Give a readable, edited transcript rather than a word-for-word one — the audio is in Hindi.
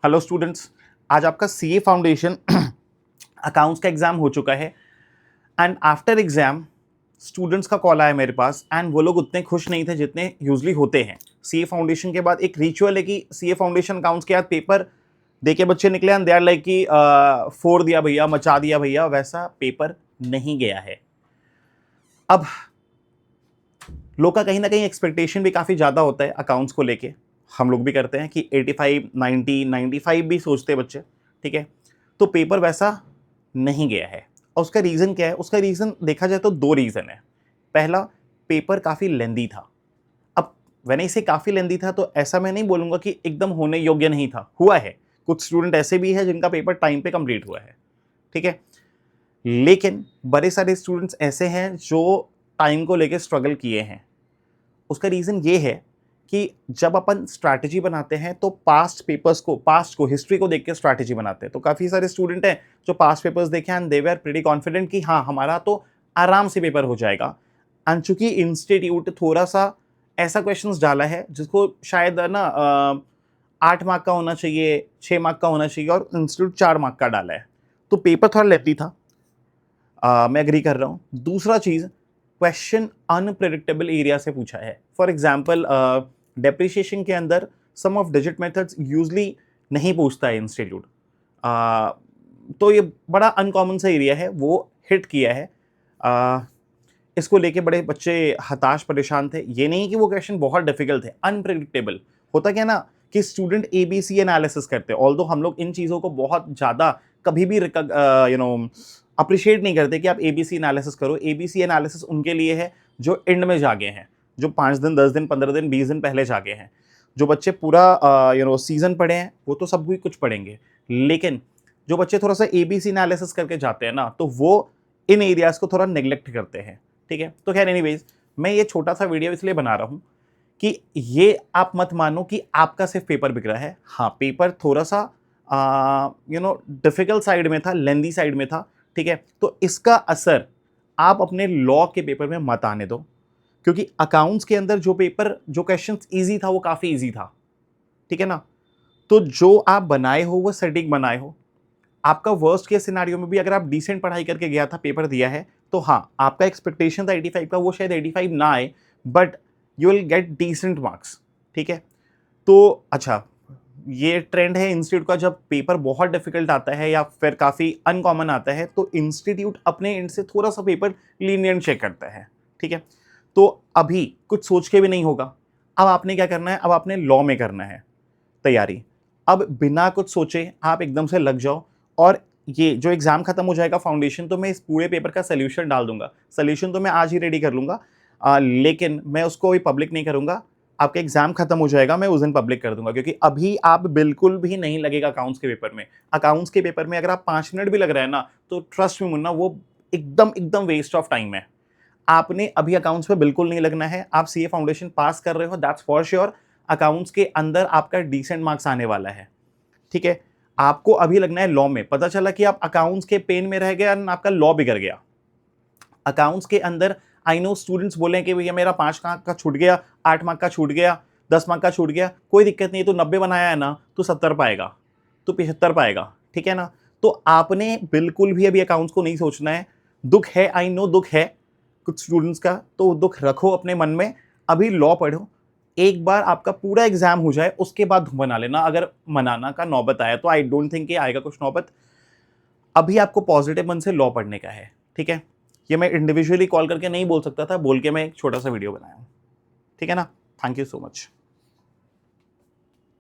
हेलो स्टूडेंट्स, आज आपका सीए फाउंडेशन अकाउंट्स का एग्जाम हो चुका है एंड आफ्टर एग्जाम स्टूडेंट्स का कॉल आया मेरे पास एंड वो लोग उतने खुश नहीं थे जितने यूजली होते हैं। सीए फाउंडेशन के बाद एक रिचुअल है कि सीए फाउंडेशन अकाउंट्स के बाद पेपर देके बच्चे निकले एंड दे आर लाइक कि फोड़ दिया भैया, मचा दिया भैया। वैसा पेपर नहीं गया है। अब लोग का कहीं ना कहीं एक्सपेक्टेशन भी काफ़ी ज़्यादा होता है अकाउंट्स को लेके। हम लोग भी करते हैं कि 85, 90, 95 भी सोचते हैं बच्चे, ठीक है। तो पेपर वैसा नहीं गया है और उसका रीज़न क्या है? उसका रीज़न देखा जाए तो दो रीज़न है। पहला, पेपर काफ़ी लेंदी था। अब मैंने इसे काफ़ी लेंदी था तो ऐसा मैं नहीं बोलूँगा कि एकदम होने योग्य नहीं था, हुआ है। कुछ स्टूडेंट ऐसे भी है जिनका पेपर टाइम पे कंप्लीट हुआ है, ठीक है। लेकिन बड़े सारे स्टूडेंट्स ऐसे हैं जो टाइम को लेकर स्ट्रगल किए हैं। उसका रीज़न ये है कि जब अपन स्ट्रैटेजी बनाते हैं तो पास्ट को हिस्ट्री को देख के स्ट्रैटेजी बनाते हैं। तो काफ़ी सारे स्टूडेंट हैं जो पास्ट पेपर्स देखे and they were pretty confident कि हाँ, हमारा तो आराम से पेपर हो जाएगा। एंड चूंकि इंस्टीट्यूट थोड़ा सा ऐसा क्वेश्चंस डाला है जिसको शायद ना 8 मार्क का होना चाहिए, 6 मार्क का होना चाहिए, और इंस्टीट्यूट 4 मार्क का डाला है, तो पेपर थोड़ा लेती था। मैं एग्री कर रहा हूँ। दूसरा चीज़, क्वेश्चन अनप्रेडिक्टेबल एरिया से पूछा है। फॉर एग्जाम्पल, डेप्रिसिएशन के अंदर सम ऑफ डिजिट मेथड्स यूजली नहीं पूछता है इंस्टीट्यूट। तो ये बड़ा अनकॉमन सा एरिया है, वो हिट किया है। इसको लेके बड़े बच्चे हताश परेशान थे। ये नहीं कि वो क्वेश्चन बहुत डिफिकल्ट थे, अनप्रेडिक्टेबल। होता क्या ना कि स्टूडेंट एबीसी एनालिसिस करते हैं, ऑल्दो हम लोग इन चीज़ों को बहुत ज़्यादा कभी भी अप्रिशिएट नहीं करते कि आप एबीसी एनालिसिस करो। एबीसी एनालिसिस उनके लिए है जो एंड में जागे हैं, जो 5 दिन, 10 दिन, 15 दिन, 20 दिन पहले जागे हैं। जो बच्चे पूरा सीजन पढ़े हैं वो तो सब भी कुछ पढ़ेंगे, लेकिन जो बच्चे थोड़ा सा एबीसी एनालिसिस करके जाते हैं ना, तो वो इन एरियाज को थोड़ा नेग्लेक्ट करते हैं, ठीक है। तो खैर, एनीवेज, मैं ये छोटा सा वीडियो इसलिए बना रहा हूँ कि ये आप मत मानो कि आपका सिर्फ पेपर बिक रहा है। हाँ, पेपर थोड़ा सा डिफिकल्ट साइड में था, लेंदी साइड में था, ठीक है। तो इसका असर आप अपने लॉ के पेपर में मत आने दो, क्योंकि अकाउंट्स के अंदर जो क्वेश्चन इजी था वो काफी इजी था, ठीक है ना। तो जो आप बनाए हो वो सटीक बनाए हो। आपका वर्स्ट केस सिनेरियो में भी अगर आप डिसेंट पढ़ाई करके गया था, पेपर दिया है, तो हाँ, आपका एक्सपेक्टेशन था 85 का, वो शायद 85 ना आए, but you will get decent marks, ठीक है। तो अच्छा, ये ट्रेंड है इंस्टीट्यूट का, जब पेपर बहुत डिफिकल्ट आता है या फिर काफ़ी अनकॉमन आता है तो इंस्टीट्यूट अपने एंड से थोड़ा सा पेपर लीनियंट चेक करता है, ठीक है। तो अभी कुछ सोच के भी नहीं होगा। अब आपने क्या करना है? अब आपने लॉ में करना है तैयारी। अब बिना कुछ सोचे आप एकदम से लग जाओ, और ये जो एग्जाम खत्म हो जाएगा फाउंडेशन, तो मैं इस पूरे पेपर का सोल्यूशन डाल दूंगा। सोल्यूशन तो मैं आज ही रेडी कर लूंगा, लेकिन मैं उसको अभी पब्लिक नहीं करूंगा। आपका एग्जाम खत्म हो जाएगा, मैं उस दिन पब्लिक कर दूंगा, क्योंकि अभी आप बिल्कुल भी नहीं लगेगा अकाउंट्स के पेपर में। अकाउंट्स के पेपर में अगर आप 5 मिनट भी लग रहा है ना, तो ट्रस्ट में मुन्ना, वो एकदम एकदम वेस्ट ऑफ टाइम है। आपने अभी अकाउंट्स पे बिल्कुल नहीं लगना है। आप सीए फाउंडेशन पास कर रहे हो, दैट्स फॉर श्योर। अकाउंट्स के अंदर आपका डिसेंट मार्क्स आने वाला है, ठीक है। आपको अभी लगना है लॉ में। पता चला कि आप अकाउंट्स के पेन में रह गए और आपका लॉ बिगड़ गया। अकाउंट्स के अंदर आई नो स्टूडेंट्स बोले कि भैया मेरा 5 मार्क का छूट गया, 8 मार्क का छूट गया, 10 मार्क का छूट गया, कोई दिक्कत नहीं, तो 90 बनाया है ना, तो 70 पाएगा, तो 75 पाएगा, ठीक है ना। तो आपने बिल्कुल भी अभी अकाउंट्स को नहीं सोचना है। दुख है, आई नो दुख है कुछ स्टूडेंट्स का, तो दुख रखो अपने मन में। अभी लॉ पढ़ो, एक बार आपका पूरा एग्जाम हो जाए उसके बाद बना लेना। अगर मनाना का नौबत आया तो आई डोंट थिंक आएगा कुछ नौबत। अभी आपको पॉजिटिव मन से लॉ पढ़ने का है, ठीक है। ये मैं इंडिविजुअली कॉल करके नहीं बोल सकता था, बोल के मैं एक छोटा सा वीडियो बनाया हूं, ठीक है ना। Thank you so much.